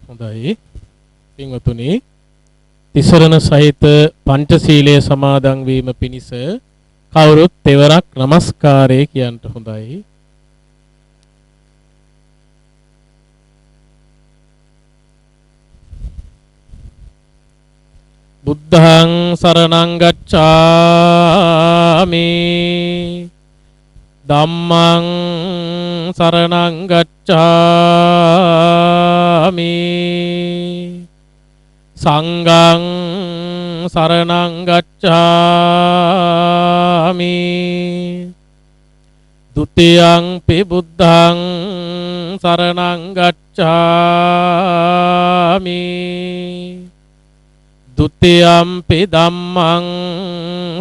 හොඳයි පින්වතුනි තිසරණ සහිත පංචශීලයේ සමාදන් වීම පිණිස කවුරුත් තෙවරක් নমස්කාරය කියන්ට හොඳයි. බුද්ධං සරණං ගච්ඡාමි ධම්මං සරණං ගච්ඡාමි සංඝං සරණං ගච්ඡාමි ဒုတိယံ පි බුද්ධං සරණං ගච්ඡාමි ဒုတိယံ පි ධම්මං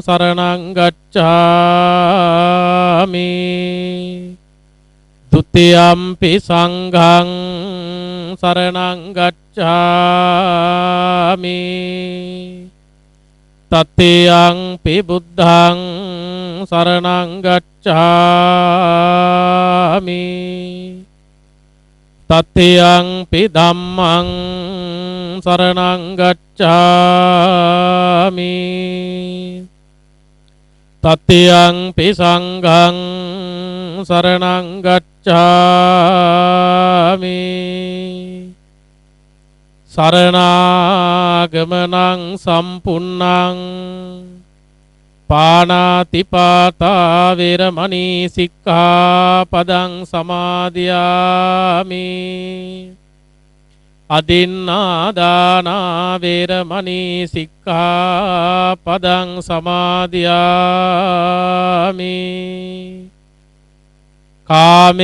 සරණං ගච්ඡාමි ဒုတိယံ පි සංඝං සරණං ගච්ඡාමි တတိယံ පි බුද්ධං සරණං ගච්ඡාමි တတိယံ පි ධම්මං සරණං ගච්ඡාමි တတိယံ පි සංඝං සරණං ගච්ඡාමි สารณากมนังสัมปุณนังปานาติปาตาเวรมณีสิกขาปดังสมาธิยามิอดินนาดานาเวรมณีสิกขาปดังสมาธิยามิกาเม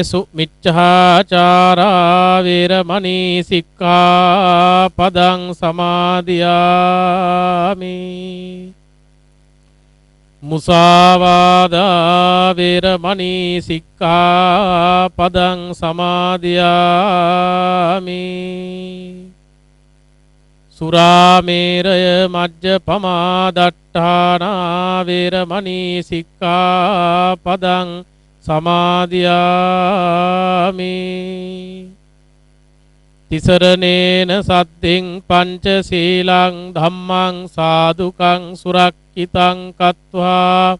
สุมิจฉาจาราเวรมณีสิกขาปดังสมาธิยามิมุสาวาทาเวรมณีสิกขาปดังสมาธิยามิสุราเมรยมัจจปมาดัฏฐานาเวรมณีสิกขาปดังසමාදියාමි තිසරණේන සද්දින් පංච සීලං ධම්මං සාදුකං සුරක්ඛිතං කତ୍වා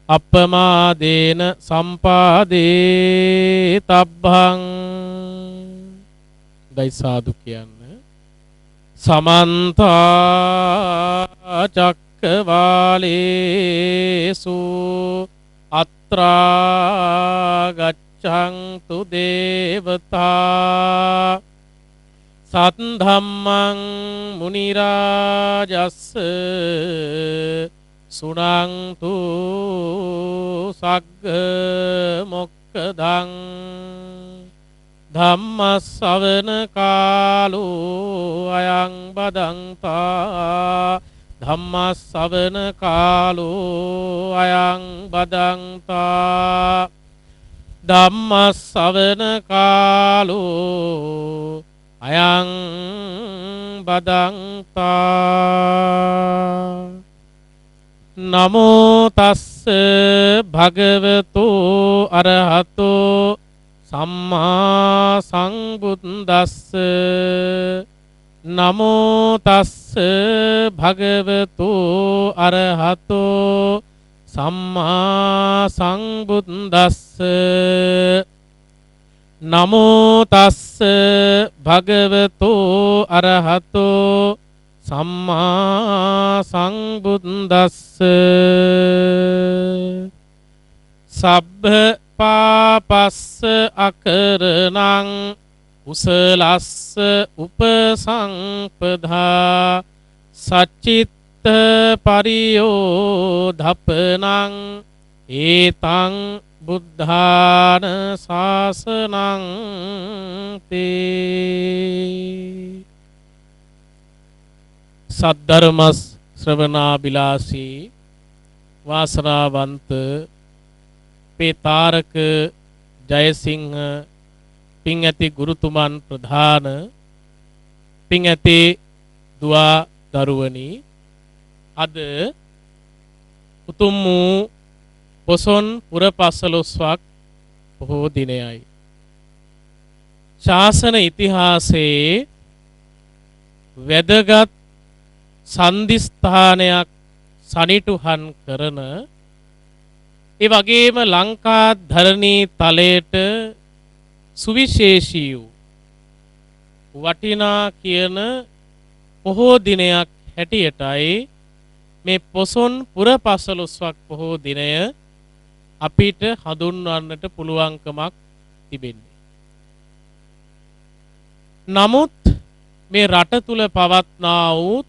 අප්පමාදේන සම්පාදේ තබ්බං දයි සාදු කියන්න සමන්ත චක්කවාලේසු අත්‍රා ගච්ඡන්තු දේවතා සද්ධම්මං මුනි රාජස්ස සුනන්තු සග්ග මොක්ඛදං ධම්ම ශ්‍රවණ කාලෝ අයං බදන්තා ධම්ම ශ්‍රවණ කාලෝ අයං බදන්තා ධම්ම ශ්‍රවණ කාලෝ අයං බදන්තා නමෝ තස්ස භගවතු අරහතෝ සම්මා සම්බුද්දස්ස නමෝ තස්ස භගවතු අරහතෝ සම්මා සම්බුද්දස්ස නමෝ තස්ස භගවතු අරහතෝ සම්මා සම්බුද්දස්ස සබ්බ පාපස්ස අකරණං උසලස්ස උපසංපදා සච්චිත්ත පරියෝධපනං ඒතං බුද්ධාන ශාසනං තේ සද්ධර්ම ශ්‍රවණාබිලාසී වාසනාවන්ත පේතාරක ජයසිංහ පින් ඇති ගුරුතුමන් ප්‍රධාන පින් ඇති දුවා දරුවනි අද උතුම් වූ පොසොන් පුර පසළොස්වක් බොහෝ දිනයයි ශාසන ඉතිහාසයේ වැදගත් සන්ධිස්ථානයක් සනිටුහන් කරන ඒ වගේම ලංකා ධරණී තලයට සුවිශේෂී වූ වටිනා කියන පොහෝ දිනයක් හැටියටයි මේ පොසොන් පුර පසළොස්වක් පොහෝ දිනය අපිට හඳුන්වන්නට පුළුවන්කමක් තිබෙන්නේ. නමුත් මේ රට තුල පවත්නා වූ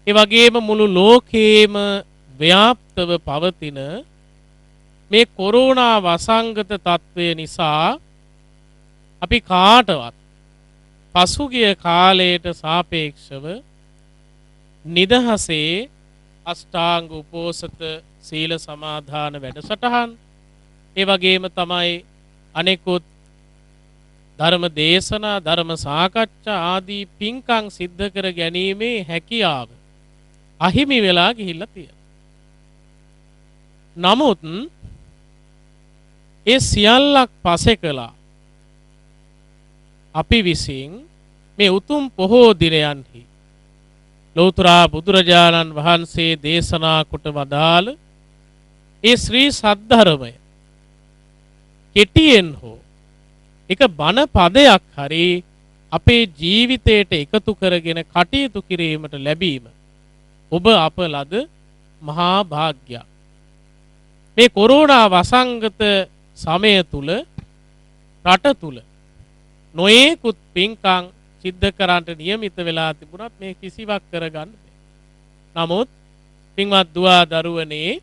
ඒ වගේම මුළු ලෝකේම ව්‍යාප්තව පවතින මේ කොරෝනා වසංගත තත්ත්වය නිසා අපි කාටවත් පසුගිය කාලයට සාපේක්ෂව නිදහසේ අෂ්ටාංග උපෝසත සීල සමාදාන වැඩසටහන් ඒ වගේම තමයි අනෙකුත් ධර්ම දේශනා ධර්ම සාකච්ඡා ආදී පින්කම් සිද්ධ කර ගැනීමේ හැකියාව අහිමි වෙලා ගිහිල්ලා තියෙනවා. නමුත් ඒ සියල්ලක් පසේ කළා අපි විසින් මේ උතුම් පොහෝ දිනයන්හි ලෞතර බුදුරජාණන් වහන්සේ දේශනා කොට වදාළ ඒ ශ්‍රී සද්ධර්මය කෙටියෙන් හෝ එක බණ පදයක් හරි අපේ ජීවිතයට එකතු කරගෙන කටයුතු කිරීමට ලැබීම ඔබ අප ලද මහා භාග්‍යයක්. මේ කොරෝනා වසංගත සමය තුල රට තුල නොයෙකුත් පින්කම් සිද්ධ කරන්නට නියමිත වෙලා තිබුණත් මේ කිසිවක් කරගන්න බැහැ. නමුත් පින්වත් දුවා දරුවනේ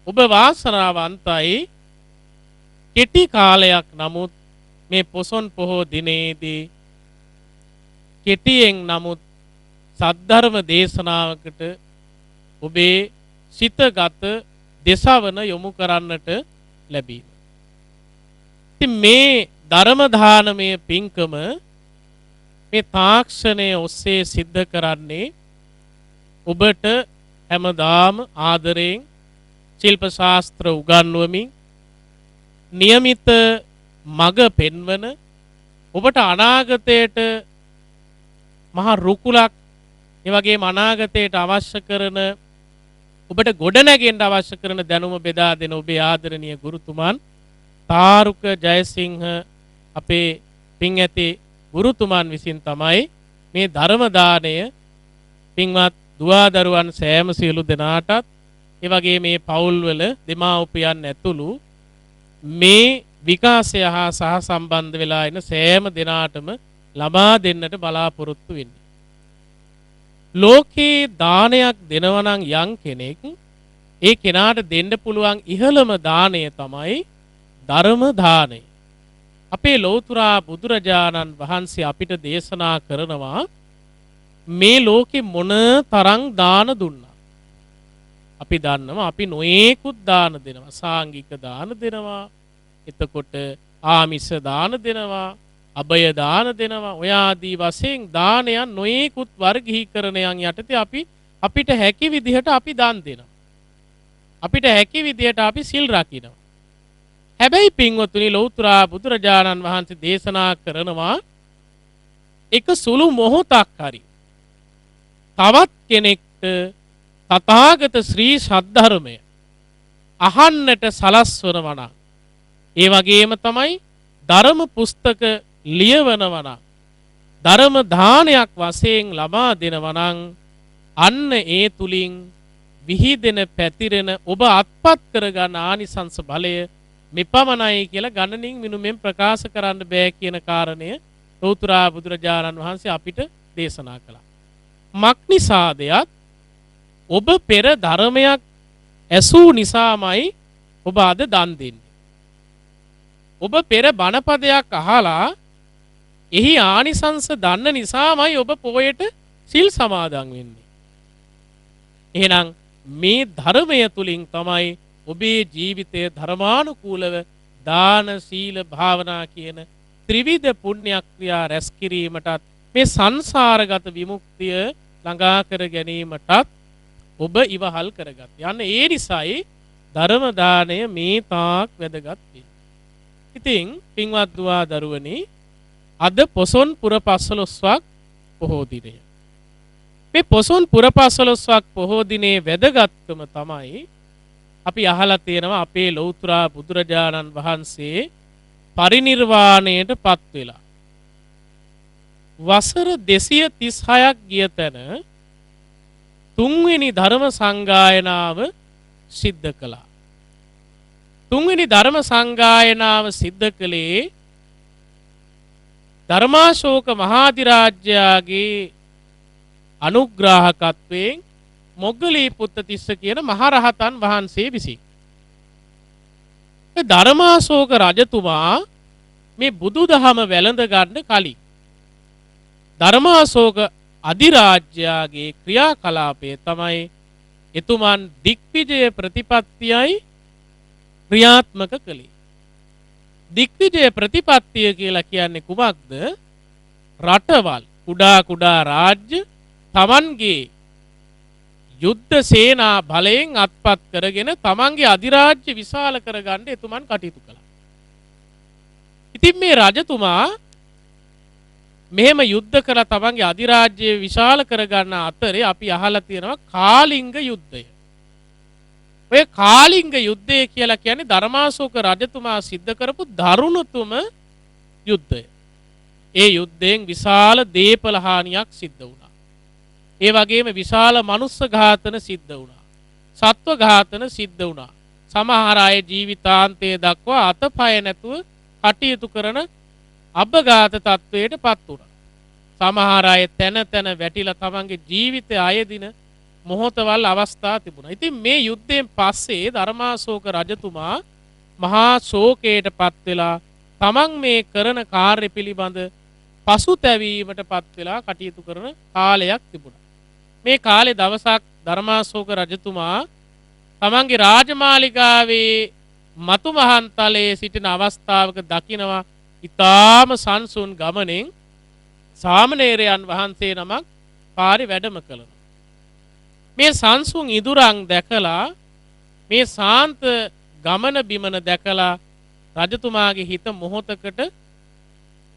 ඔබ වාසනාවන්තයි කෙටි කාලයක් නමුත් මේ පොසොන් පොහෝ දිනේදී කෙටියෙන් නමුත් සද්ධර්ම දේශනාවකට ඔබේ සිතගත දේශවන යොමු කරන්නට ලැබීම. ඉතින් මේ ධර්ම දානමය පින්කම මේ තාක්ෂණය ඔස්සේ සිද්ධ කරන්නේ ඔබට හැමදාම ආදරයෙන් ශිල්ප ශාස්ත්‍ර උගන්වමින් નિયમિત මඟ පෙන්වන ඔබට අනාගතයට මහා රුකුලක් ඒ වගේම අනාගතයට අවශ්‍ය කරන ඔබට ගොඩනැගෙන්න අවශ්‍ය කරන දැනුම බෙදා දෙන ඔබේ ආදරණීය ගුරුතුමන් තාරුක ජයසිංහ අපේ පින් ඇති ගුරුතුමන් විසින් තමයි මේ ධර්ම දාණය පින්වත් දුවා දරුවන් සෑම සියලු දෙනාටත් ඒ වගේ මේ පවුල්වල දෙමාපියන් ඇතුළු මේ විකාශය හා සහ සම්බන්ධ වෙලා ඉන්න සෑම දෙනාටම ලබා දෙන්නට බලාපොරොත්තු වෙන්නේ. ලෝකේ දානයක් දෙනවා නම් යම් කෙනෙක් ඒ කෙනාට දෙන්න පුළුවන් ඉහළම දාණය තමයි ධර්ම දාණය. අපේ ලෞතර බුදුරජාණන් වහන්සේ අපිට දේශනා කරනවා මේ ලෝකෙ මොන තරම් දාන දුන්නා. අපි දන්නවා අපි නොයේකුත් දාන දෙනවා. සාංගික දාන දෙනවා. එතකොට ආමිෂ දාන දෙනවා. අභය දාන දෙනවා. ඔය ආදී වශයෙන් දානයන් නොයේකුත් වර්ගීකරණයන් යටතේ අපිට හැකි විදිහට අපි දන් දෙනවා. අපිට හැකි විදිහට අපි සිල් රකින්නවා. හැබැයි පින්වතුනි ලෞතර බුදුරජාණන් වහන්සේ දේශනා කරනවා එක සුළු මොහොතක් හරි තවත් කෙනෙක්ට තථාගත ශ්‍රී සද්ධර්මය අහන්නට සලස්වනවා නම් ඒ වගේම තමයි ධර්ම පුස්තක ලියවනවා නම් ධර්ම දානයක් වශයෙන් ලබා දෙනවා නම් අන්න ඒ තුලින් විහිදෙන පැතිරෙන ඔබ අත්පත් කරගන්න ආනිසංස බලය මෙපමණයි කියලා ගණනින් මිනුමෙන් ප්‍රකාශ කරන්න බෑ කියන කාරණය ලෞතර බුදුරජාණන් වහන්සේ අපිට දේශනා කළා. මක්නිසාදයක් ඔබ පෙර ධර්මයක් ඇසූ නිසාමයි ඔබ අද දන් දෙන්නේ. ඔබ පෙර බණපදයක් අහලා එහි ආනිසංස දන්න නිසාමයි ඔබ පොයට සිල් සමාදන් වෙන්නේ. එහෙනම් මේ ධර්මය තුලින් තමයි ඔබේ ජීවිතය ධර්මානුකූලව දාන සීල භාවනා කියන ත්‍රිවිධ පුණ්‍ය ක්‍රියා රැස් කිරීමටත් මේ සංසාරගත විමුක්තිය ළඟා කර ගැනීමටත් ඔබ ඉවහල් කරගත්. යන්න ඒ නිසායි ධර්ම දාණය මේ තාක් වැදගත් වෙන්නේ. ඉතින් පින්වත් දුවා දරුවනි අද පොසොන් පුර පසළොස්වක් පොහෝ දිනය. මේ පොසොන් පුරපසළොස්වක් පොහෝ දිනේ වැදගත්කම තමයි අපි අහලා තියෙනවා අපේ ලෞතර බුදුරජාණන් වහන්සේ පරිනිර්වාණයට පත් වෙලා වසර 236ක් ගිය තැන තුන්වෙනි ධර්ම සංගායනාව සිද්ධ කළා. තුන්වෙනි ධර්ම සංගායනාව සිද්ධ කළේ ධර්මාශෝක මහාධිරාජ්‍යගේ අනුග්‍රාහකත්වයෙන් මොග්ගලී පුත්තතිස්ස කියන මහරහතන් වහන්සේ විසින්. ධර්මාශෝක රජතුමා මේ බුදුදහම වැළඳ ගන්න කලින් ධර්මාශෝක අධිරාජ්‍යගේ ක්‍රියාකලාපය තමයි එතුමන් දික්විජය ප්‍රතිපත්තියයි ක්‍රියාත්මක කළේ. දික්විජය ප්‍රතිපත්තිය කියලා කියන්නේ කුමක්ද? රටවල් කුඩා කුඩා රාජ්‍ය තමන්ගේ යුද්ධ සේනා බලයෙන් අත්පත් කරගෙන තමන්ගේ අධිරාජ්‍ය විශාල කරගන්න එතුමන් කටයුතු කළා. ඉතින් මේ රජතුමා මෙහෙම යුද්ධ කරලා තමන්ගේ අධිරාජ්‍ය විශාල කරගන්න අතරේ අපි අහලා තියෙනවා කාලිංග යුද්ධය. ඔය කාලිංග යුද්ධය කියලා කියන්නේ ධර්මාශෝක රජතුමා සිද්ධ කරපු දරුණුතුම යුද්ධය. ඒ යුද්ධයෙන් විශාල දේපල හානියක් සිද්ධ වුණා. ඒ වගේම විශාල මනුස්ස ඝාතන සිද්ධ වුණා. සත්ව ඝාතන සිද්ධ වුණා. සමහර අය ජීවිතාන්තයේ දක්වා අතපය නැතුව කටයුතු කරන අබ්බඝාත තත්වයට පත් වුණා. සමහර අය තැන තැන වැටිලා තමන්ගේ ජීවිතය අයදින මොහොතවල් අවස්ථා තිබුණා. ඉතින් මේ යුද්ධයෙන් පස්සේ ධර්මාශෝක රජතුමා මහා ශෝකයට පත් වෙලා තමන් මේ කරන කාර්ය පිළිබඳ පසුතැවීමට පත් වෙලා කටයුතු කරන කාලයක් තිබුණා. මේ කාලේ දවසක් ධර්මාශෝක රජතුමා තමන්ගේ රාජමාලිගාවේ මතු මහන්තලයේ සිටින අවස්ථාවක දකිනවා ඊටාම සංසුන් ගමනෙන් සාමණේරයන් වහන්සේ නමක් පාරේ වැඩම කළා. මේ සංසුන් ඉදුරන් දැකලා මේ සාන්ත ගමන බිමන දැකලා රජතුමාගේ හිත මොහොතකට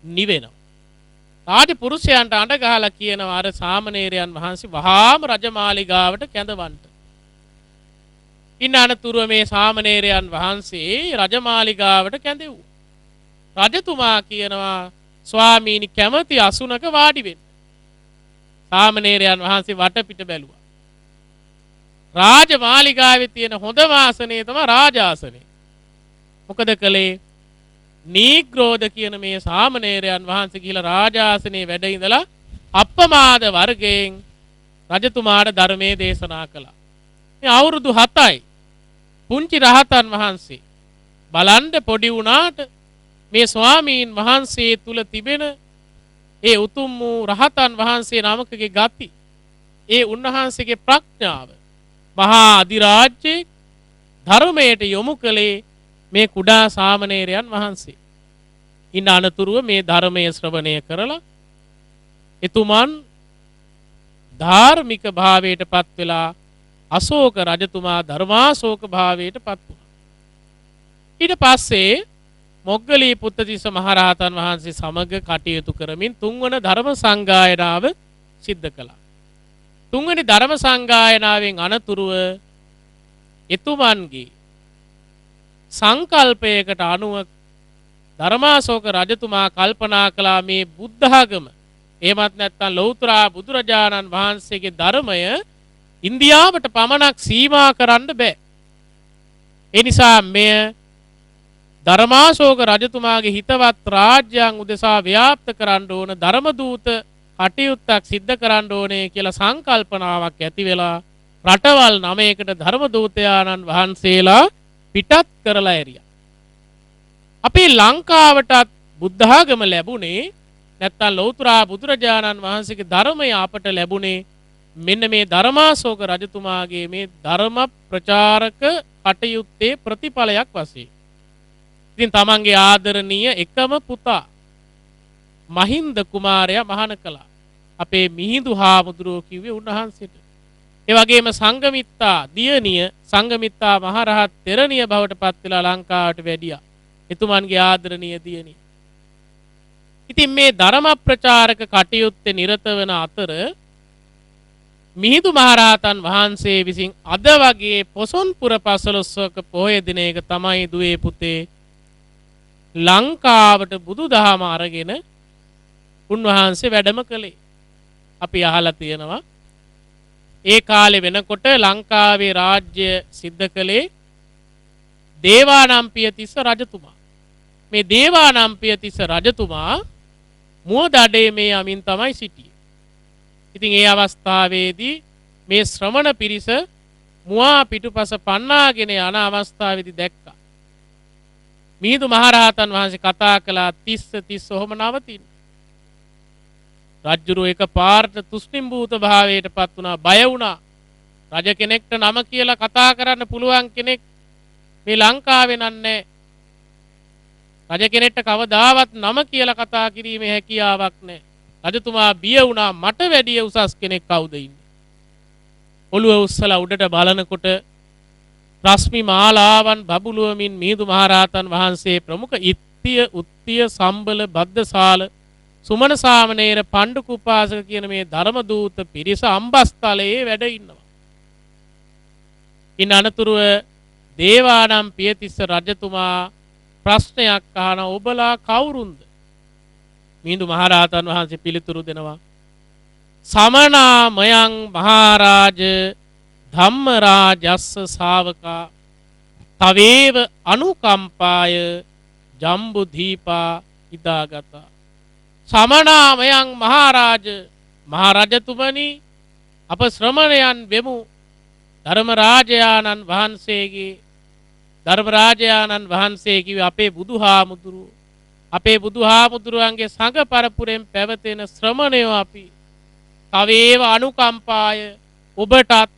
නිවෙනවා. ආදි පුරුෂයන්ට අඬ ගහලා කියනවා අර සාමණේරයන් වහන්සේ වහාම රජමාලිගාවට කැඳවන්න. ඉන්න අනතුරුව මේ සාමණේරයන් වහන්සේ රජමාලිගාවට කැඳෙව්වා. රජතුමා කියනවා ස්වාමීනි කැමති අසුනක වාඩි වෙන්න. සාමණේරයන් වහන්සේ වටපිට බැලුවා. රාජමාලිගාවේ තියෙන හොඳම ආසනය තමයි රාජාසනය. මොකද කළේ? නීග්‍රෝධ කියන මේ සාමණේරයන් වහන්සේ කියලා රාජාසනයේ වැඩ ඉඳලා අප්පමාද වර්ගයෙන් රජතුමාට ධර්මයේ දේශනා කළා. මේ අවුරුදු 7යි පුංචි රහතන් වහන්සේ බලන්න පොඩි වුණාට මේ ස්වාමීන් වහන්සේ තුල තිබෙන ඒ උතුම් වූ රහතන් වහන්සේ නමකගේ ගති, ඒ උන්වහන්සේගේ ප්‍රඥාව මහා අධිරාජ්‍යයේ ධර්මයට යොමු කළේ මේ කුඩා සාමණේරයන් වහන්සේ. ඉන්න අනතුරුව මේ ධර්මයේ ශ්‍රවණය කරලා එතුමන් ධාර්මික භාවයට පත් වෙලා අශෝක රජතුමා ධර්මාශෝක භාවයට පත් වුණා. ඊට පස්සේ මොග්ගලී පුත්තතිස්ස මහරහතන් වහන්සේ සමග කටයුතු කරමින් තුන්වන ධර්ම සංගායනාව සිද්ධ කළා. තුන්වෙනි ධර්ම සංගායනාවෙන් අනතුරුව එතුමන්ගේ සංකල්පයකට අනුව ධර්මාශෝක රජතුමා කල්පනා කළා මේ බුද්ධාගම එහෙමත් නැත්නම් ලෞතර බුදුරජාණන් වහන්සේගේ ධර්මය ඉන්දියාවට පමණක් සීමා කරන්න බෑ. ඒ නිසා මෙය ධර්මාශෝක රජතුමාගේ හිතවත් රාජ්‍යයන් උදෙසා ව්‍යාප්ත කරන්න ඕන ධර්ම දූත කටයුත්තක් සිද්ධ කරන්න ඕනේ කියලා සංකල්පනාවක් ඇති වෙලා රටවල් 9කට ධර්ම දූතයාණන් වහන්සේලා පිටත් කරලා ඇරියා. අපේ ලංකාවටත් බුද්ධාගම ලැබුණේ නැත්නම් ලෞතර බුදුරජාණන් වහන්සේගේ ධර්මය අපට ලැබුණේ මෙන්න මේ ධර්මාශෝක රජතුමාගේ මේ ධර්ම ප්‍රචාරක කටයුත්තේ ප්‍රතිඵලයක් වශයෙන්. ඉතින් තමන්ගේ ආදරණීය එකම පුතා මහින්ද කුමාරයා මහාන කළා. අපේ මිහිඳු හාමුදුරුවෝ කිව්වේ උන්වහන්සේට. ඒ වගේම සංඝමිත්තා දියණිය සංඝමිත්තා මහරහත් තෙරණිය බවට පත් වෙලා ලංකාවට වැඩියා. එතුමන්ගේ ආදරණීය දියණිය. ඉතින් මේ ධර්ම ප්‍රචාරක කටයුත්තේ නිරත වන අතර මිහිඳු මහරහතන් වහන්සේ විසින් අද වගේ පොසොන්පුර පසළොස්වක පොහොය දිනයක තමයි දුවේ පුතේ ලංකාවට බුදුදහම අරගෙන උන්වහන්සේ වැඩම කළේ. අපි අහලා තියෙනවා ඒ කාලේ වෙනකොට ලංකාවේ රාජ්‍ය සිද්ධ කළේ දේවානම්පියතිස්ස රජතුමා. මේ දේවානම්පියතිස්ස රජතුමා මුවදඩේ මේ යමින් තමයි සිටියේ. ඉතින් ඒ අවස්ථාවේදී මේ ශ්‍රමණ පිරිස මුවා පිටුපස පන්නාගෙන යන අවස්ථාවේදී දැක්කා. මිහිඳු මහරහතන් වහන්සේ කතා කළා 30 ඔහොම නවතින්න. රජුරු එක පාරට තුෂ්ණිම්භූත භාවයට පත් වුණා, බය වුණා. රජ කෙනෙක්ට නම කියලා කතා කරන්න පුළුවන් කෙනෙක් මේ ලංකාවේ නන්නේ. රජ කෙනෙක්ට කවදාවත් නම කියලා කතා කිරීමේ හැකියාවක් නැහැ. රජතුමා බිය වුණා, මට වැඩිය උසස් කෙනෙක් කවුද ඉන්නේ? ඔළුව උස්සලා උඩට බලනකොට රශ්මි මාලාවන් බබළුවමින් මිහිඳු මහරහතන් වහන්සේ ප්‍රමුඛ ඉත්තිය, උත්තිය, සම්බල, බද්දසාල, සුමන සාමණේර, පණ්ඩුක උපාසක කියන මේ ධර්ම දූත පිරිස අම්බස්තලයේ වැඩ ඉන්නවා. ඉන් අනතුරුව දේවානම්පියතිස්ස රජතුමා ප්‍රශ්නයක් අහන, ඔබලා කවුරුන්ද? මිහිඳු මහරහතන් වහන්සේ පිළිතුරු දෙනවා, සමනාමයං මහරජ ධම්මරාජස්ස ශාවකා තවේව අනුකම්පාය ජම්බුදීපා ඉදාගතා. සමනාමයං මහරජ, මහරජතුමනි, අප ශ්‍රමණයන් වෙමු ධර්මරාජයාණන් වහන්සේගේ. ධර්මරාජයාණන් වහන්සේ කිව්වේ අපේ බුදුහාමුදුරුවෝ, අපේ බුදුහාමුදුරුවන්ගේ සංඝ පරපුරෙන් පැවතෙන ශ්‍රමණයෝ අපි. තවේව අනුකම්පාය, ඔබටත්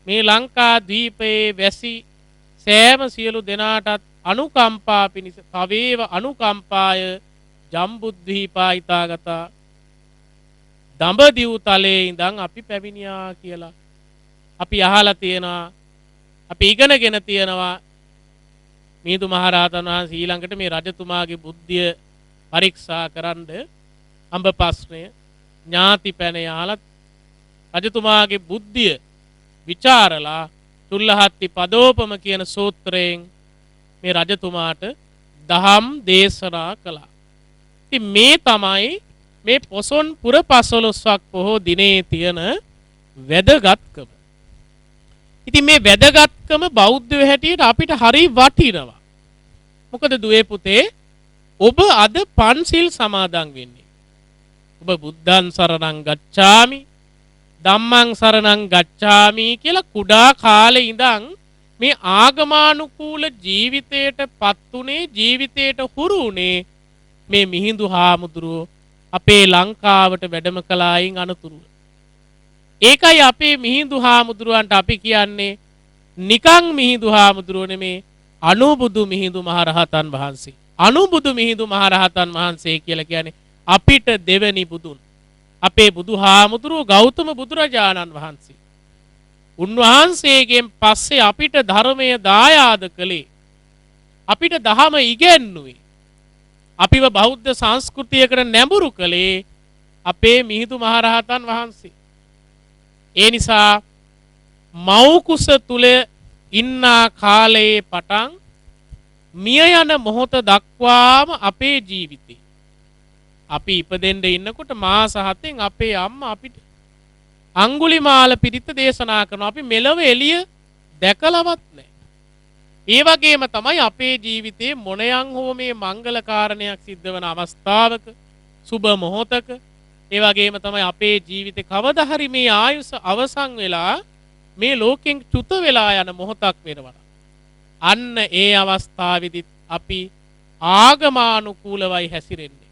මේ ලංකා දීපයේ වැසි සෑම සියලු දෙනාටත් අනුකම්පා පිණිස තවේව අනුකම්පාය ජම්බුද්දීපා හිතාගතා. දඹදිව් තලයේ ඉඳන් අපි පැමිණියා කියලා අපි අහලා තියෙනවා, අපි ඉගෙනගෙන තියෙනවා. මිහිඳු මහරහතන් වහන්සේ ඊළඟට මේ රජතුමාගේ බුද්ධිය පරීක්ෂා කරන්න අඹ ප්‍රශ්නය ඥාති පැන යාලා රජතුමාගේ බුද්ධිය විචාරලා තුල්ලහත්ති පදෝපම කියන සූත්‍රයෙන් මේ රජතුමාට දහම් දේශනා කළා. ඉතින් මේ තමයි මේ පොසොන් පුර 15ක් පොහෝ දිනේ තියෙන වැදගත්කම. ඉතින් මේ වැදගත්කම බෞද්ධයෝ හැටියට අපිට හරි වටිනවා. මොකද දුවේ පුතේ, ඔබ අද පන්සිල් සමාදන් වෙන්නේ. ඔබ බුද්ධං සරණං ගච්ඡාමි, ධම්මං සරණං ගච්ඡාමි කියලා කුඩා කාලේ ඉඳන් මේ ආගමානුකූල ජීවිතයට පත්ුනේ, ජීවිතයට හුරු උනේ මේ මිහිඳු හාමුදුරුවෝ අපේ ලංකාවට වැඩම කළායින් අනතුරුව. ඒකයි අපේ මිහිඳු හාමුදුරුවන්ට අපි කියන්නේ නිකං මිහිඳු හාමුදුරුවෝ නෙමේ, අනුබුදු මිහිඳු මහරහතන් වහන්සේ. අනුබුදු මිහිඳු මහරහතන් වහන්සේ කියලා කියන්නේ අපිට දෙවනි බුදුන්. අපේ බුදුහාමුදුරුවෝ ගෞතම බුදුරජාණන් වහන්සේ. උන්වහන්සේගෙන් පස්සේ අපිට ධර්මය දායාද කළේ, අපිට දහම ඉගැන්නුවේ, අපිව බෞද්ධ සංස්කෘතියකට නැඹුරු කළේ අපේ මිහිඳු මහරහතන් වහන්සේ. ඒ නිසා මව්කුස තුල ඉන්නා කාලයේ පටන් මිය යන මොහොත දක්වාම අපේ ජීවිතේ අපි ඉපදෙන්න ඉන්නකොට මාස 7න් අපේ අම්මා අපිට අඟුලිමාල පිරිත දේශනා කරනවා. අපි මෙලව එළිය දැකලවත් නැහැ. ඒ වගේම තමයි අපේ ජීවිතේ මොණයන් හෝ මේ මංගල කාරණයක් සිද්ධ වෙන අවස්ථාවක, සුබ මොහොතක, ඒ වගේම තමයි අපේ ජීවිතේ කවදා හරි මේ ආයුෂ අවසන් වෙලා මේ ලෝකෙන් චුත වෙලා යන මොහොතක් වෙනවා. අන්න ඒ අවස්ථාවේදී අපි ආගමානුකූලවයි හැසිරෙන්නේ.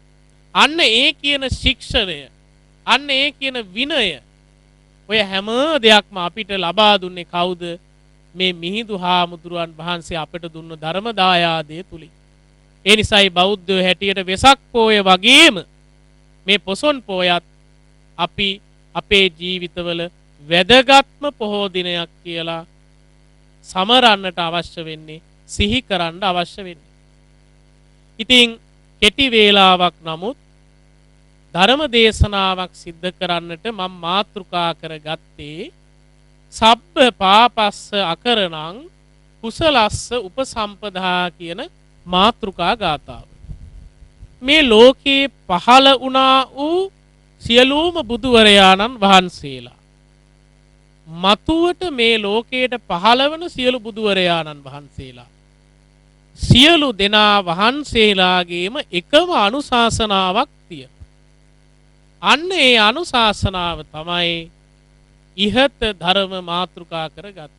අන්න ඒ කියන ශික්ෂණය, අන්න ඒ කියන විනය, ඔය හැම දෙයක්ම අපිට ලබා දුන්නේ කවුද? මේ මිහිඳු හාමුදුරුවන් වහන්සේ අපට දුන්න ධර්ම දායාදය තුලින්. ඒ නිසායි බෞද්ධයෝ හැටියට වෙසක් පෝය වගේම මේ පොසොන් පෝයත් අපි අපේ ජීවිතවල වැදගත්ම පොහෝ දිනයක් කියලා සමරන්නට අවශ්‍ය වෙන්නේ, සිහි කරන්න අවශ්‍ය වෙන්නේ. ඉතින් කෙටි වේලාවක් නමුත් ධර්ම දේශනාවක් සිද්ධ කරන්නට මම මාතෘකා කරගත්තේ සබ්බ පාපස්ස අකරණං කුසලස්ස උපසම්පදා කියන මාතෘකා ගාථාව. මේ ලෝකේ පහළ වුණා වූ සියලුම බුදුවරයාණන් වහන්සේලා මතුවට මේ ලෝකයට පහළ වන සියලු බුදුවරයාණන් වහන්සේලා සියලු දෙනා වහන්සේලාගේම එකම අනුශාසනාවක් තියෙනවා. අන්න ඒ අනුශාසනාව තමයි ඉහත ධර්ම මාතෘකා කරගත්තේ.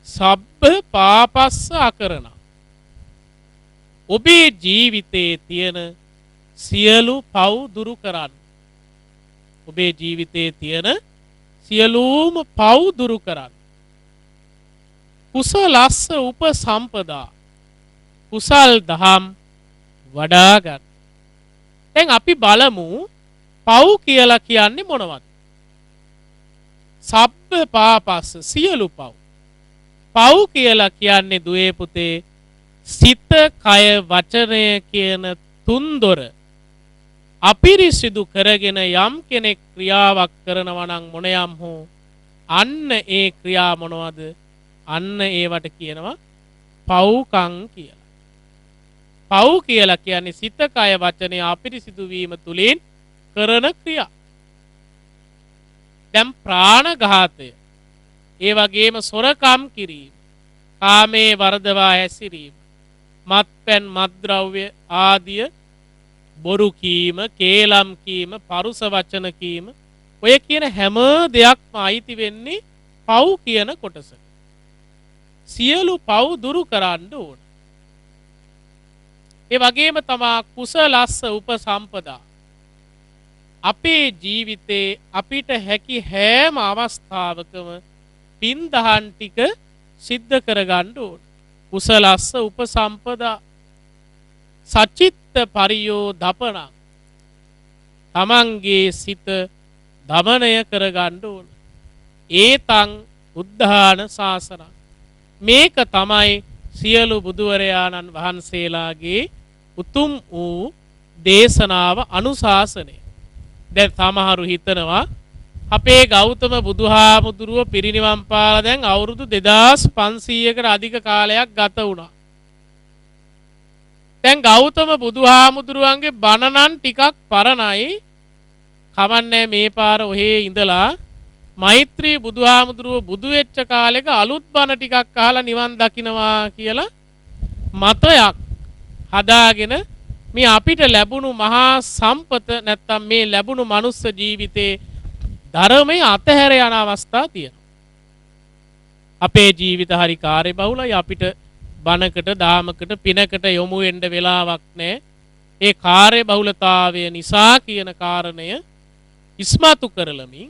සබ්බ පාපස්ස අකරණ. ඔබේ ජීවිතයේ තියෙන සියලු පව් දුරු කරන්න. ඔබේ ජීවිතයේ තියෙන සියලුම පව් දුරු කරන්න. කුසලස්ස උපසම්පදා. කුසල් දහම් වඩා ගන්න. දැන් අපි බලමු පව් කියලා කියන්නේ මොනවද? සබ්බ පාපස්ස සියලු පව්. පව් කියලා කියන්නේ දුවේ පුතේ සිත, කය, වචනය කියන තුන්දොර අපිරිසිදු කරගෙන යම් කෙනෙක් ක්‍රියාවක් කරනවා නම් මොනියම් හෝ අන්න ඒ ක්‍රියා මොනවද? අන්න ඒවට කියනවා පව්කම් කියලා. පව් කියලා කියන්නේ සිත, කය, වචනය අපිරිසිදු වීම තුලින් කරන ක්‍රියා. දැන් ප්‍රාණඝාතය, ඒ වගේම සොරකම් කිරීම, කාමයේ වර්ධවා හැසිරීම, මත්පැන් මත්ද්‍රව්‍ය ආදිය බොරු කීම, කේලම් කීම, පරුස වචන කීම, ඔය කියන හැම දෙයක්ම අයිති වෙන්නේ පව් කියන කොටසට. සියලු පව් දුරු කරන්න ඕන. ඒ වගේම තමා කුසලස්ස උපසම්පදා. අපේ ජීවිතේ අපිට හැකි හැම අවස්ථාවකම පින් දහම් ටික සිද්ධ කරගන්න ඕන. කුසලස්ස උපසම්පදා. සචිත්ත පරියෝ දපන. තමන්ගේ සිත දමනය කරගන්න ඕන. ඒතං උද්ධාන ශාසන. මේක තමයි සියලු බුදුවරයාණන් වහන්සේලාගේ උතුම් වූ දේශනාව අනුශාසනය. දැන් සමහරු හිතනවා අපේ ගෞතම බුදුහාමුදුරුව පිරිනිවන් පාලා දැන් අවුරුදු 2500කට අධික කාලයක් ගත වුණා. දැන් ගෞතම බුදුහාමුදුරුවන්ගේ බණ නම් ටිකක් පරණයි. කවන්නේ මේ පාර ඔහේ ඉඳලා මෛත්‍රී බුදුහාමුදුරුව බුදු වෙච්ච කාලෙක අලුත් බණ ටිකක් අහලා නිවන් දකින්නවා කියලා මතයක් හදාගෙන මේ අපිට ලැබුණු මහා සම්පත නැත්තම් මේ ලැබුණු මනුස්ස ජීවිතේ ධර්මයේ අතහැර යන අවස්ථා තියෙනවා. අපේ ජීවිත හරි කාර්යබහුලයි. අපිට බණකට, දාමකට, පිනකට යොමු වෙන්න වෙලාවක් නැහැ. ඒ කාර්යබහුලතාවය නිසා කියන කාරණය ඉස්මතු කරලමින්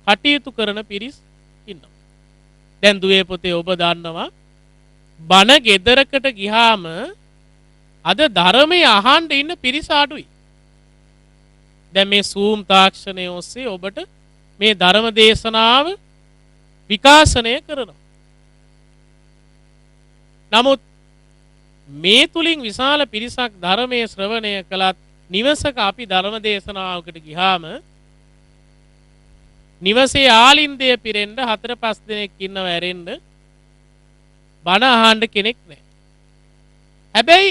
කටයුතු කරන පිරිස් ඉන්නවා. දැන් දුවේ පුතේ ඔබ දන්නවා බණ ගෙදරකට ගියාම අද ධර්මයේ අහන්න ඉන්න පිරිස අඩුයි. දැන් මේ Zoom තාක්ෂණය ඔස්සේ ඔබට මේ ධර්ම දේශනාව විකාශනය කරනවා. නමුත් මේ තුලින් විශාල පිරිසක් ධර්මයේ ශ්‍රවණය කළත් නිවසක අපි ධර්ම දේශනාවකට ගියාම නිවසේ ආලින්දය පිරෙන්න 4-5 දෙනෙක් ඉන්නව ඇරෙන්න බණ අහන්න කෙනෙක් නැහැ. හැබැයි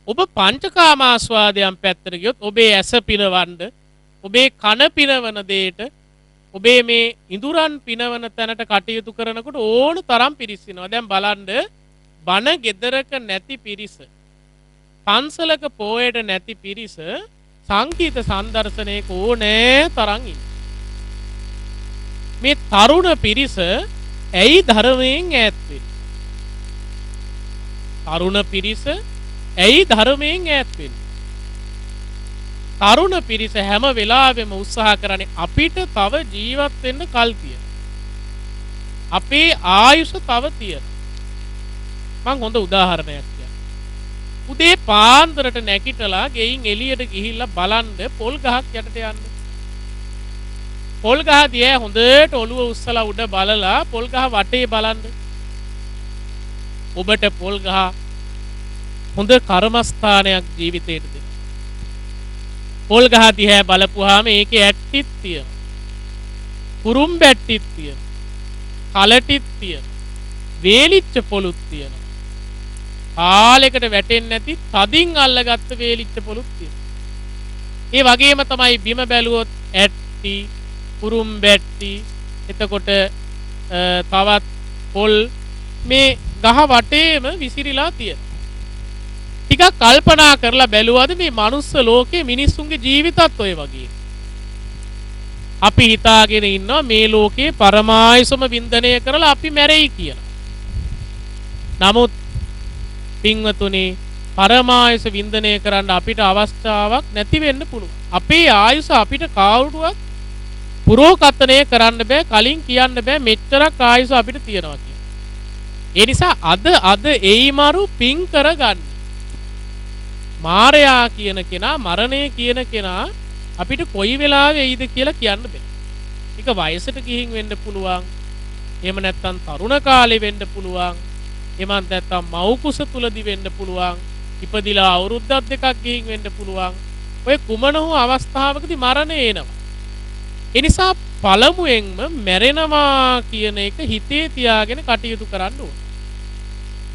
ඔබ පංචකාමාස්වාදයන් පැත්තට ගියොත් ඔබේ ඇස පිනවන්න, ඔබේ කන පිනවන දෙයට, ඔබේ මේ ඉඳුරන් පිනවන තැනට කටයුතු කරනකොට ඕන තරම් පිරිස් ඉනවා. දැන් බලන්න බණ ගෙදරක නැති පිරිස, පන්සලක පොයට නැති පිරිස සංගීත සම්දර්ශනයක ඕනෑ තරම් ඉන්නවා. මේ තරුණ පිරිස ඇයි ධර්මයෙන් ඈත් වෙන්නේ? තරුණ පිරිස ඇයි ධර්මයෙන් ඈත් වෙන්නේ? තරුණ පිරිස හැම වෙලාවෙම උත්සාහ කරන්නේ අපිට තව ජීවත් වෙන්න කල් තියෙන. අපේ ආයුෂ තව තියෙන. මම හොඳ උදාහරණයක් කියන්නම්. උදේ පාන්දරට නැගිටලා ගෙයින් එළියට ගිහිල්ලා බලන්න පොල් ගහක් යටට යන්න. පොල් ගහ දිහා හොඳට ඔළුව උස්සලා උඩ බලලා පොල් ගහ වටේ බලන්න. ඔබට පොල් ගහ හොඳ කර්මස්ථානයක් ජීවිතේට දෙනවා. පොල් ගහ දිහා බලපුවාම ඒකේ ඇට්ටිත් තියෙනවා. කුරුම්බ ඇට්ටිත් තියෙනවා. කලටිත් තියෙනවා. වේලිච්ච පොලුත් තියෙනවා. කාලයකට වැටෙන්නේ නැති තදින් අල්ලගත්ත වේලිච්ච පොලුත් තියෙනවා. ඒ වගේම තමයි බිම බැලුවොත් ඇට්ටි, කුරුම්බ ඇට්ටි, එතකොට තවත් පොල් මේ ගහ වටේම විසිරීලා තියෙනවා. ටිකක් කල්පනා කරලා බැලුවද මේ මනුස්ස ලෝකේ මිනිස්සුන්ගේ ජීවිතත් ඔය වගේ. අපි හිතාගෙන ඉන්නවා මේ ලෝකේ පරමායසම වින්දනය කරලා අපි මැරෙයි කියලා. නමුත් පින්වතුනි පරමායස වින්දනය කරන්න අපිට අවස්ථාවක් නැති වෙන්න පුළුවන්. අපේ ආයුෂ අපිට කවුරුවත් පුරෝකථනය කරන්න බෑ, කලින් කියන්න බෑ මෙච්චරක් ආයුෂ අපිට තියෙනවා කියලා. ඒ නිසා අද එයිමරු පින් කරගන්න. මාරයා කියන කෙනා, මරණය කියන කෙනා අපිට කොයි වෙලාවෙ එයිද කියලා කියන්න බෑ. ඒක වයසට ගිහින් වෙන්න පුළුවන්. එහෙම නැත්නම් තරුණ කාලේ වෙන්න පුළුවන්. එහෙම නැත්නම් මව් කුස තුලදී වෙන්න පුළුවන්. ඉපදිලා අවුරුද්දක් දෙකක් ගිහින් වෙන්න පුළුවන්. ඔය කුමන හෝ අවස්ථාවකදී මරණය එනවා. ඒ නිසා පළමුවෙන්ම මැරෙනවා කියන එක හිතේ තියාගෙන කටයුතු කරන්න ඕන.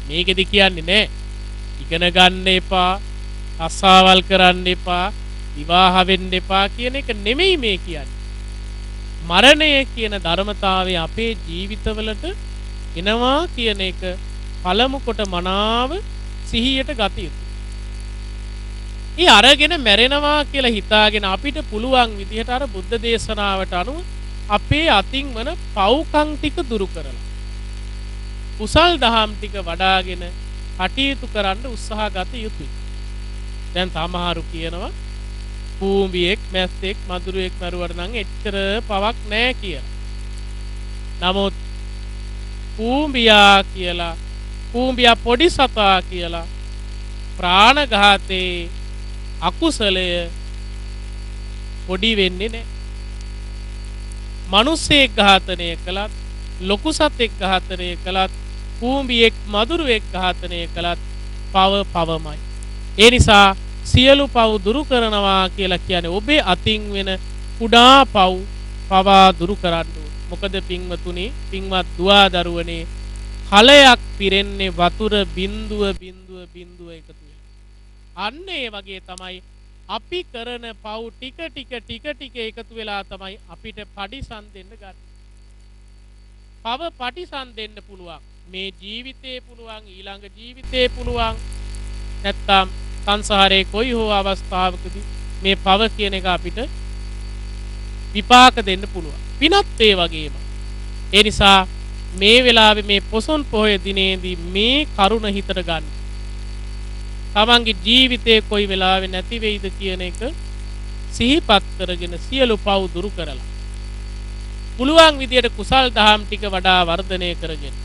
මේකෙදි කියන්නේ නෑ ඉගෙන ගන්න එපා, අසාවල් කරන්න එපා, විවාහ වෙන්න එපා කියන එක නෙමෙයි මේ කියන්නේ. මරණය කියන ධර්මතාවය අපේ ජීවිතවලට එනවා කියන එක පළමු කොට මනාව සිහියට ගත යුතුයි. ඒ අරගෙන මැරෙනවා කියලා හිතාගෙන අපිට පුළුවන් විදිහට අර බුද්ධ දේශනාවට අනුව අපේ අතින් වන පව්කම් ටික දුරු කරලා කුසල් දහම් ටික වඩාගෙන කටයුතු කරන්න උත්සාහ ගත යුතුයි. දැන් සමහරු කියනවා කූඹියෙක්, මැස්සෙක්, මදුරුවෙක් මරුවට නම් එච්චර පවක් නැහැ කියලා. නමුත් කූඹියා පොඩි සතා කියලා ප්‍රාණඝාතේ අකුසලය පොඩි වෙන්නේ නැහැ. මිනිස්සෙක් ඝාතනය කළත්, ලොකු සතෙක් ඝාතනය කළත්, කූඹියෙක්, මදුරුවෙක් ඝාතනය කළත් පවමයි. ඒ නිසා සියලු පව් දුරු කරනවා කියලා කියන්නේ ඔබේ අතින් වෙන කුඩා පවා දුරු කරන්න ඕන. මොකද පින්වතුනි, පින්වත් දුවා දරුවනේ, කලයක් පිරෙන්නේ වතුර බිඳුව එකතු වෙලා. අන්න ඒ වගේ තමයි අපි කරන පව් ටික එකතු වෙලා තමයි අපිට පඩිසන් දෙන්න ගන්න. පව පඩිසන් දෙන්න පුළුවන්. මේ ජීවිතේ පුළුවන්, ඊළඟ ජීවිතේ පුළුවන්. නැත්තම් සංසාරේ කොයි හෝ අවස්ථාවකදී මේ පව කියන එක අපිට විපාක දෙන්න පුළුවන්. පිනත් ඒ වගේම. ඒ නිසා මේ වෙලාවේ මේ පොසොන් පොහොය දිනේදී මේ කරුණ හිතට ගන්න. තමන්ගේ ජීවිතේ කොයි වෙලාවෙ නැති වෙයිද කියන එක සිහිපත් කරගෙන සියලු පව් දුරු කරලා පුළුවන් විදියට කුසල් දහම් ටික වඩා වර්ධනය කරගෙන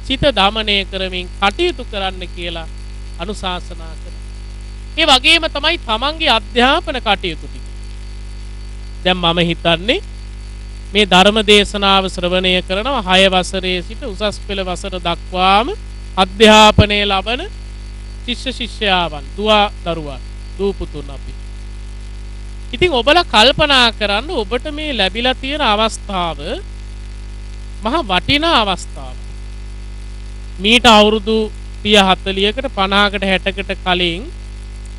සිත දමනය කරමින් කටයුතු කරන්න කියලා අනුශාසනා කරනවා. ඒ වගේම තමයි තමන්ගේ අධ්‍යාපන කටයුතු ටික. දැන් මම හිතන්නේ මේ ධර්ම දේශනාව ශ්‍රවණය කරනවා 6 වසරේ සිට උසස් පෙළ වසර දක්වාම අධ්‍යාපනය ලබන ශිෂ්‍ය ශිෂ්‍යාවන්, දුවා දරුවන්, දූ පුතුන් අපි. ඉතින් ඔබලා කල්පනා කරන්න ඔබට මේ ලැබිලා තියෙන අවස්ථාව මහා වටිනා අවස්ථාවක්. මීට අවුරුදු 30 40කට 50කට 60කට කලින්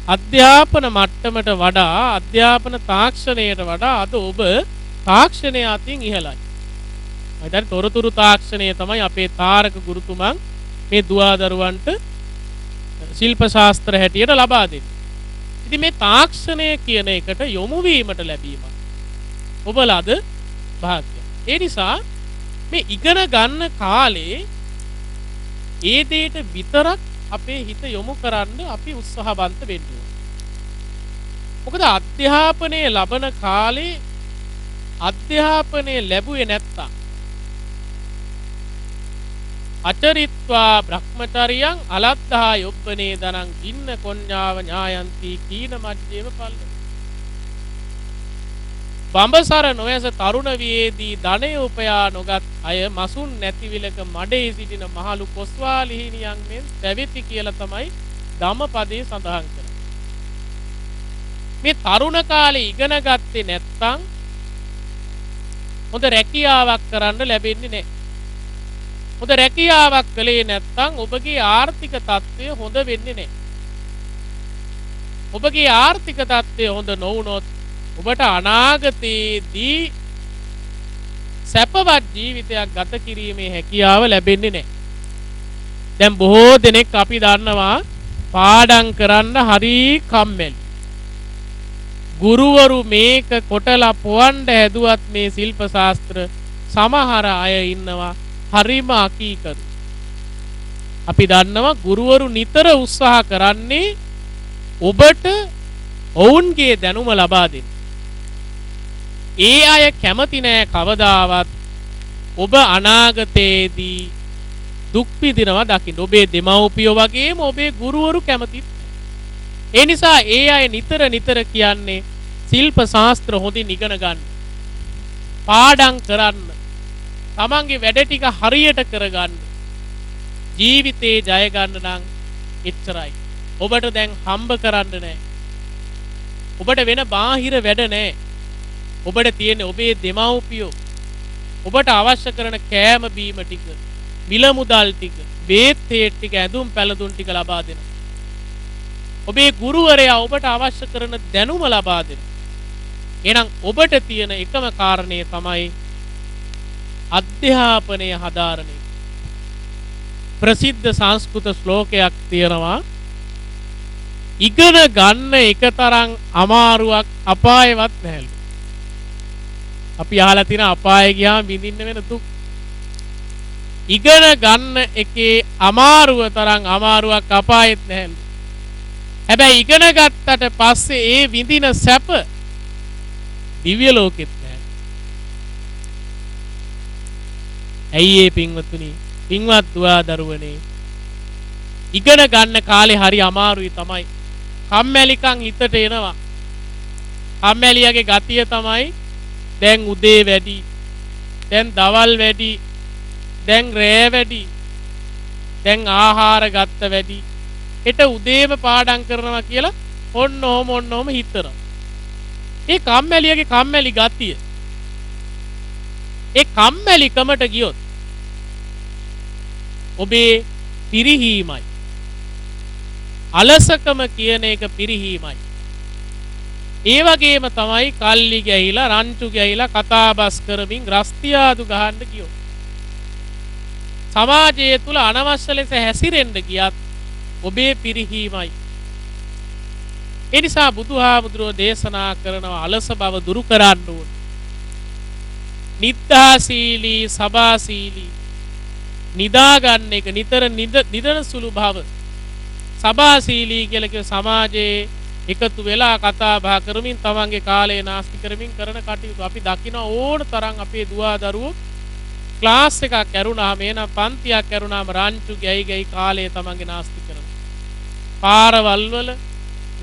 අධ්‍යාපන මට්ටමට වඩා, අධ්‍යාපන තාක්ෂණයට වඩා අද ඔබ තාක්ෂණය අතින් ඉහළයි. මම තොරතුරු තාක්ෂණය තමයි අපේ තාරක ගුරුතුමන් මේ දුවා දරුවන්ට ශිල්ප ශාස්ත්‍ර හැටියට ලබා දෙන්නේ. ඉතින් මේ තාක්ෂණය කියන එකට යොමු වීමට ලැබීම ඔබලාද භාග්‍යය. ඒ නිසා මේ ඉගෙන ගන්න කාලේ ඒ දෙයට විතරක් අපේ හිත යොමු කරන්න අපි උත්සාහවන්ත වෙන්න ඕනේ. මොකද අධ්‍යාපනය ලබන කාලේ අධ්‍යාපනය ලැබුවේ නැත්තම් අචරිත්වා බ්‍රහ්මචරියං අලද්ධා යොබ්බනේ දනං ගින්න කොඤ්ඤාව ඥායන්ති කීන මජ්ජේව පල්ල. බඹසර නොයස තරුණ වියේදී ධනය උපයා නොගත් අය මසුන් නැතිවිලක මඩේ සිටින මහලු කොස්වාලිහිනියන් මෙන් පැවිති කියලා තමයි ධම්මපදයේ සඳහන් කරන්නේ. මේ තරුණ කාලේ ඉගෙන ගත්තේ නැත්නම් හොඳ රැකියාවක් කරන්න ලැබෙන්නේ නැහැ. හොඳ රැකියාවක් කළේ නැත්නම් ඔබගේ ආර්ථික තත්ත්වය හොඳ වෙන්නේ නැහැ. ඔබගේ ආර්ථික තත්ත්වය හොඳ නොවුනොත් ඔබට අනාගතයේදී සැපවත් ජීවිතයක් ගත කිරීමේ හැකියාව ලැබෙන්නේ නැහැ. දැන් බොහෝ දෙනෙක් අපි දන්නවා පාඩම් කරන්න හරි කම්මැලි. ගුරුවරු මේක කොටලා පොවන්න හැදුවත් මේ ශිල්ප ශාස්ත්‍ර සමහර අය ඉන්නවා හරිම අකීකරු. අපි දන්නවා ගුරුවරු නිතර උත්සාහ කරන්නේ ඔබට ඔවුන්ගේ දැනුම ලබා දෙන්න. ඒ අය කැමති නෑ කවදාවත් ඔබ අනාගතයේදී දුක් විඳිනවා දකින්න. ඔබේ දෙමව්පියෝ වගේම ඔබේ ගුරුවරු කැමතිත්. ඒ නිසා ඒ අය නිතර කියන්නේ ශිල්ප ශාස්ත්‍ර හොඳින් ඉගෙන ගන්න. පාඩම් කරන්න. තමන්ගේ වැඩ ටික හරියට කරගන්න. ජීවිතේ ජය ගන්න නම් එච්චරයි. ඔබට දැන් හම්බ කරන්න නෑ. ඔබට වෙන බාහිර වැඩ නෑ. ඔබට තියෙන ඔබේ දෙමව්පියෝ ඔබට අවශ්‍ය කරන කෑම බීම ටික, මිල මුදල් ටික, බේත් තේත් ටික, ඇඳුම් පැළඳුම් ටික ලබා දෙනවා. ඔබේ ගුරුවරයා ඔබට අවශ්‍ය කරන දැනුම ලබා දෙනවා. එහෙනම් ඔබට තියෙන එකම කාරණේ තමයි අධ්‍යාපනය හදාරන එක. ප්‍රසිද්ධ සංස්කෘත ශ්ලෝකයක් තියෙනවා. ඉගෙන ගන්න එක තරම් අමාරුවක් අපායවත් නැහැලු. අපි අහලා තියෙන අපායේ ගියාම විඳින්න වෙන දුක්. ඉගෙන ගන්න එකේ අමාරුව තරම් අමාරුවක් අපායෙත් නැහැලු. හැබැයි ඉගෙන ගත්තට පස්සේ ඒ විඳින සැප දිව්‍ය ලෝකෙත් නැහැ. ඇයි ඒ පින්වත්නි, පින්වත් දුවා දරුවනේ, ඉගෙන ගන්න කාලේ හරි අමාරුයි තමයි. කම්මැලිකම් හිතට එනවා. කම්මැලියගේ ගතිය තමයි දැන් උදේ වැඩි, දැන් දවල් වැඩි, දැන් රෑ වැඩි, දැන් ආහාර ගත්ත වැඩි, හෙට උදේම පාඩම් කරනවා කියලා ඔන්නෝම හිතනවා. ඒ කම්මැලියගේ කම්මැලි ගතිය, ඒ කම්මැලිකමට ගියොත් ඔබේ පිරිහීමයි, අලසකම කියන එක පිරිහීමයි. ඒ වගේම තමයි කල්ලි ගැහිලා රංචු ගැහිලා කතාබස් කරමින් රස්තියාදු ගහන්න ගියොත්, සමාජය තුල අනවශ්‍ය ලෙස හැසිරෙන්න ගියත් ඔබේ පිරිහීමයි. ඒ නිසා බුදුහාමුදුරුවෝ දේශනා කරනවා අලස බව දුරු කරන්න ඕන. නිද්දාශීලී සබාශීලී, නිදා ගන්න එක, නිතර නිදන සුළු භව. සබාශීලී කියලා කිය සමාජයේ එකතු වෙලා කතා බහ කරමින් තමන්ගේ කාලය නාස්ති කරමින් කරන කටයුතු. අපි දකින ඕන තරම් අපේ දුවා දරුවෝ ක්ලාස් එකක් ඇරුණාම, එන පන්තියක් ඇරුණාම රංචු ගැයි කාලය තමන්ගේ නාස්ති කරනවා. පාරවල් වල,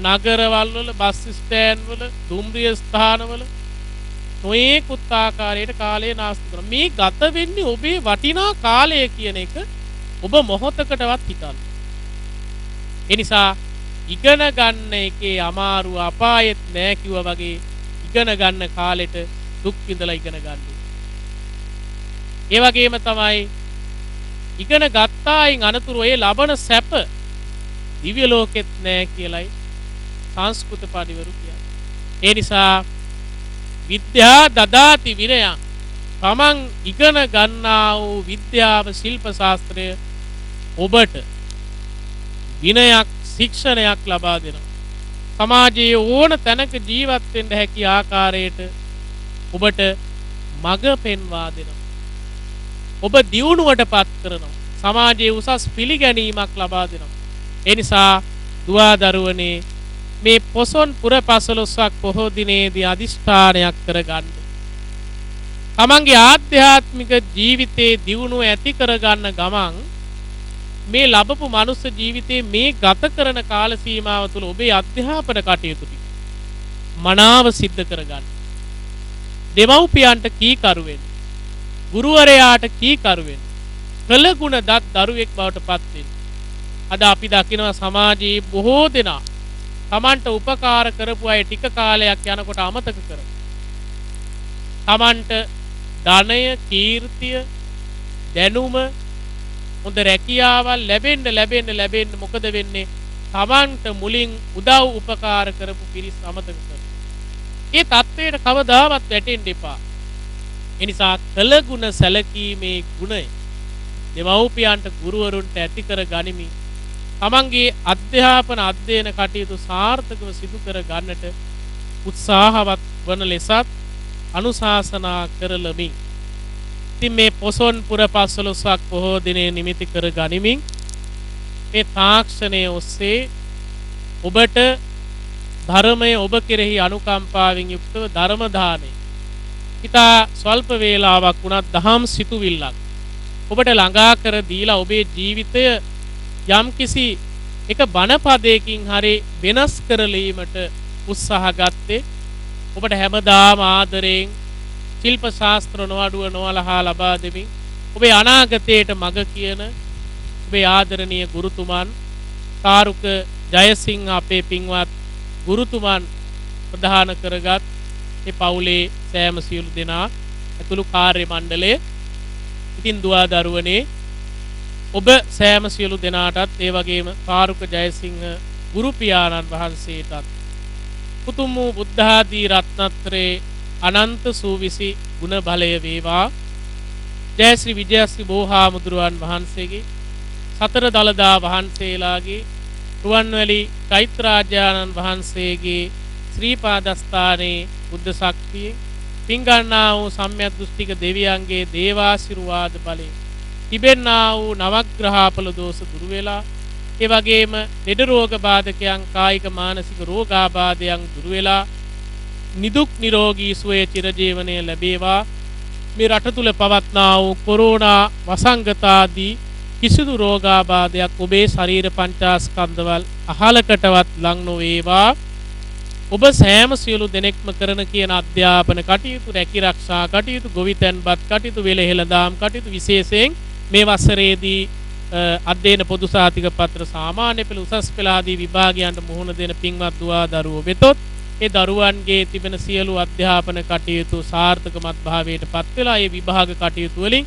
නගරවල් වල, බස් ස්ටෑන්ඩ් වල, දුම්රිය ස්ථානවල නොයෙකුත් ආකාරයට කාලය නාස්ති කරනවා. මේ ගත වෙන්නේ ඔබේ වටිනා කාලය කියන එක ඔබ මොහොතකටවත් හිතන්න. ඒ නිසා ඉගෙන ගන්න එකේ අමාරුව අපායෙත් නෑ කිව්වා වගේ ඉගෙන ගන්න කාලෙට දුක් විඳලා ඉගෙන ගන්න. ඒ වගේම තමයි ඉගෙන ගත්තායින් අනතුරු ඒ ලබන සැප දිව්‍ය ලෝකෙත් නෑ කියලයි සංස්කෘත පඬිවරු කියන්නේ. ඒ නිසා විද්‍යා දදාති විනයං, තමන් ඉගෙන ගන්නා වූ විද්‍යාව, ශිල්ප ශාස්ත්‍රය ඔබට විනයක්, ශික්ෂණයක් ලබා දෙනවා. සමාජයේ ඕන තැනක ජීවත් වෙන්න හැකි ආකාරයට ඔබට මඟ පෙන්වා දෙනවා. ඔබ දියුණුවට පත් කරනවා. සමාජයේ උසස් පිළිගැනීමක් ලබා දෙනවා. ඒ නිසා දුවා දරුවනේ, මේ පොසොන් පුර 15ක් පොහෝ දිනේදී අදිෂ්ඨානයක් කරගන්න. තමන්ගේ ආධ්‍යාත්මික ජීවිතයේ දියුණුව ඇති කරගන්න ගමන් මේ ලැබපු මනුස්ස ජීවිතයේ මේ ගත කරන කාල සීමාව තුළ ඔබේ අධ්‍යාපන කටයුතු ටික මනාව සිද්ධ කරගන්න. දෙමව්පියන්ට කීකරු වෙන්න, ගුරුවරයාට කීකරු වෙන්න, කළගුණ දත් දරුවෙක් බවට පත් වෙන්න. අද අපි දකිනවා සමාජයේ බොහෝ දෙනා තමන්ට උපකාර කරපු අය ටික කාලයක් යනකොට අමතක කරනවා. තමන්ට ධනය, කීර්තිය, දැනුම, හොඳ රැකියාවල් ලැබෙන්න මොකද වෙන්නේ? තමන්ට මුලින් උදව් උපකාර කරපු පිරිස් අමතක කරනවා. ඒ தത്വයට කවදාවත් වැටෙන්න එපා. ඒ නිසා කළගුණ සැලකීමේ ගුණය දෙමව්පියන්ට ගුරුවරුන්ට ඇති කර ගනිමින් තමන්ගේ අධ්‍යයන කටයුතු සාර්ථකව සිදු කර ගන්නට උත්සාහවත් වන ලෙසත් අනුශාසනා කරලමින් ඉතින් මේ පොසොන් පුර 15ක් පොහෝ දිනේ නිමිති කර ගනිමින් මේ තාක්ෂණය ඔස්සේ ඔබට ධර්මය ඔබ කෙරෙහි අනුකම්පාවෙන් යුක්තව ධර්ම දානය ඉතා ස්වල්ප වේලාවක් වුණත් දහම් සිතුවිල්ලක් ඔබට ළඟා කර දීලා ඔබේ ජීවිතය යම්කිසි එක බණපදයකින් හරි වෙනස් කරලීමට උත්සාහ ගත්තේ ඔබට හැමදාම ආදරයෙන් ශිල්ප ශාස්ත්‍ර නොඅඩුව නොවලහා ලබා දෙමින් ඔබේ අනාගතයට මඟ කියන ඔබේ ආදරණීය ගුරුතුමන් කාරුක ජයසිංහ අපේ පින්වත් ගුරුතුමන් ප්‍රධාන කරගත් ඒ පවුලේ සෑම සියලු දෙනා ඇතුළු කාර්ය මණ්ඩලය ඉතින් දුවා දරුවනේ ඔබ සෑම සියලු දෙනාටත් ඒ වගේම කාරුක ජයසිංහ ගුරු පියාණන් වහන්සේටත් උතුම් වූ බුද්ධ ආදී රත්නත්‍රේ අනන්ත සූවිසි ගුණ බලය වේවා. ජයශ්‍රී විජයශ්‍රී බෝහාමුදුරුවන් වහන්සේගේ සතර දළදා වහන්සේලාගේ රුවන්වැලි චෛත්‍යාරාජානන් වහන්සේගේ ශ්‍රී පාදස්ථානයේ බුද්ධ ශක්තිය පිංගන්නා වූ සම්‍යක් දෘෂ්ටික දෙවියන්ගේ දේවාශිර්වාද බලයෙන් තිබෙන්නා වූ නවග්‍රහාපල දෝෂ දුරු වෙලා ඒ වගේම ලෙඩ රෝග බාධකයන් කායික මානසික රෝගාබාධයන් දුරු වෙලා නිදුක් නිරෝගී සුවය චිරජීවනයේ ලැබේවා. මේ රට තුල පවත්නා වූ කොරෝනා වසංගත ආදී කිසිදු රෝගාබාධයක් ඔබේ ශරීර පංචස්කන්ධවල අහලකටවත් ලං නොවේවා. ඔබ සෑම සියලු දෙනෙක්ම කරන කියන අධ්‍යාපන කටයුතු, රැකී ආරක්ෂා කටයුතු, ගොවිතැන්පත් කටයුතු, වෙළෙහෙළදාම් කටයුතු විශේෂයෙන් මේ වසරේදී අධ්‍යයන පොදු සහතික පත්‍ර සාමාන්‍ය පෙළ උසස් පෙළ ආදී විභාගයන්ට මුහුණ දෙන පින්වත් දුවා දරුවෝ වෙතොත් ඒ දරුවන්ගේ තිබෙන සියලු අධ්‍යාපන කටයුතු සාර්ථකමත් භාවයට පත් වෙලා ඒ විභාග කටයුතු වලින්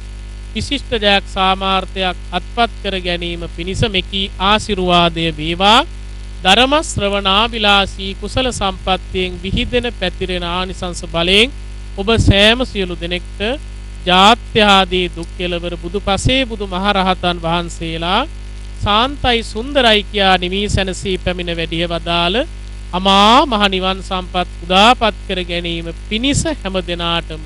විශිෂ්ට ජයක් සාමාර්ථයක් අත්පත් කර ගැනීම පිණිස මෙකී ආශිර්වාදය වේවා. ධර්ම ශ්‍රවණාබිලාසී කුසල සම්පත්තියෙන් විහිදෙන පැතිරෙන ආනිසංස බලයෙන් ඔබ සෑම සියලු දෙනෙක්ට ජාත්‍ය ආදී දුක් කෙලවර බුදුපසේ බුදු මහරහතන් වහන්සේලා සාන්තයි සුන්දරයි කියා නිමී සැනසී පැමිණ වැඩිය වදාළ අමා මහ නිවන් සම්පත් උදාපත් කර ගැනීම පිණිස හැම දිනාටම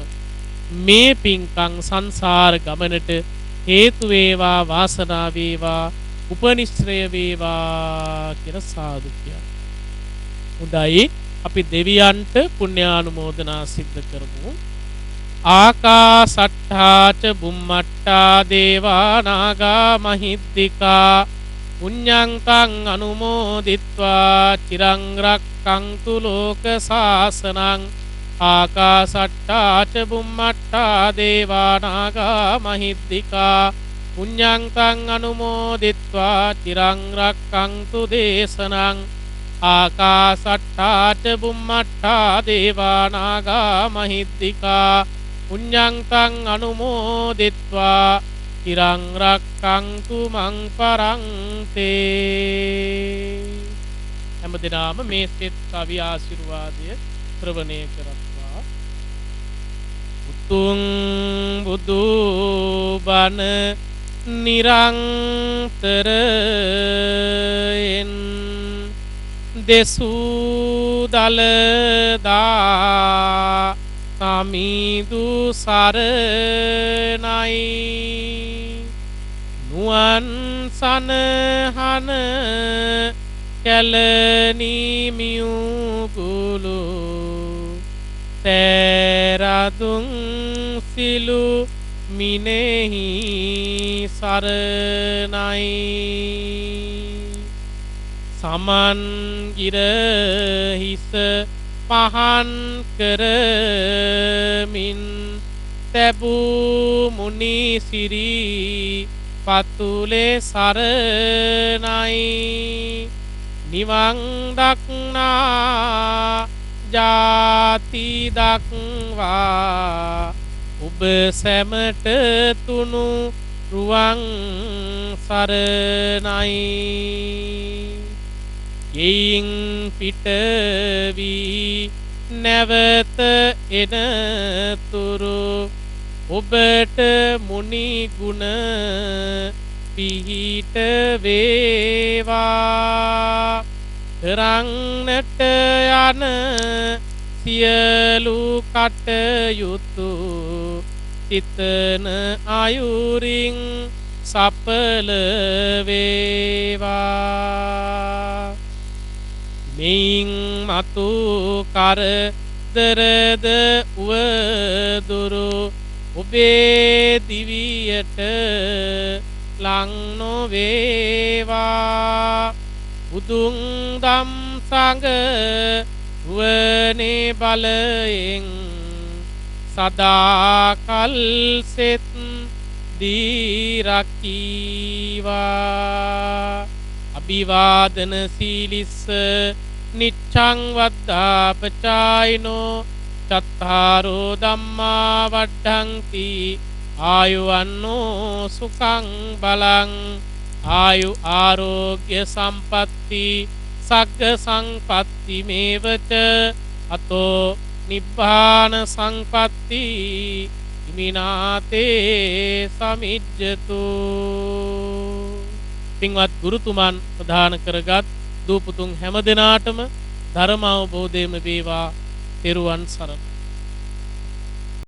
මේ පින්කම් සංසාර ගමනට හේතු වේවා, වාසනාව වේවා, උපනිශ්‍රය වේවා කියලා සාදු කියනවා. හොඳයි අපි දෙවියන්ට පුණ්‍යානුමෝදනා සිද්ධ කරමු. ආකාසට්ඨා ච බුම්මට්ඨා දේවා නාග මහිද්దికා පුඤ්ඤං තං අනුමෝදිත්වා චිරං රක්ඛන්තු ලෝක සාසනං. ආකාසට්ඨා ච බුම්මට්ඨා දේවා නාග මහිද්దికා පුඤ්ඤං තං අනුමෝදිත්වා චිරං රක්ඛන්තු දේශනං. ආකාසට්ඨා ච බුම්මට්ඨා දේවා නාග මහිද්దికා පුඤ්ඤං තං අනුමෝදිත්වා චිරං රක්ඛන්තු මං පරන්තේ. හැමදෙනාම මේ සෙත් කවි ආශිර්වාදය ශ්‍රවණය කරත්වා. උතුම් බුදු බණ නිරන්තරයෙන් දෙසූ දලදා සමිදු සරණයි නුවන් සනහන කැලණි මියුගුළු සෑරදුන් සිලු මිනෙහි සරණයි සමන් ගිරහිස පහන් කරමින් තැබූ මුනි සිරි පතුලේ සරණයි නිවන් දක්නා ජාති දක්වා ඔබ සැමට තුනු රුවන් සරණයි. ගෙයින් පිට වී නැවත එනතුරු ඔබට මුනි ගුණ පිහිට වේවා. කරන්නට යන සියලු කටයුතු සිතන අයුරින් සඵල වේවා. මෙයින් මතු කරදරද උවදුරු ඔබේ දිවියට ලං නොවේවා. බුදුන් දම් සඟ වනේ බලයෙන් සදාකල් සෙත් දී රකීවා. අභිවාදන සීලිස්ස නිච්ඡං වද්දාපචායිනෝ චත්තාරෝ ධම්මා වඩ්ඩಂತಿ ආයුවන්නෝ සුඛං බලං. ආයු ආරෝග්‍ය සම්පatti සග්ග සංපatti මේවච අතෝ නිබ්බාන සංපatti ඉමිනාතේ සමිජ්ජතු. පින්වත් ගුරුතුමන් ප්‍රදාන කරගත් දූපුතුන් හැම දිනාටම ධර්ම අවබෝධයම වේවා. තෙරුවන් සරණයි.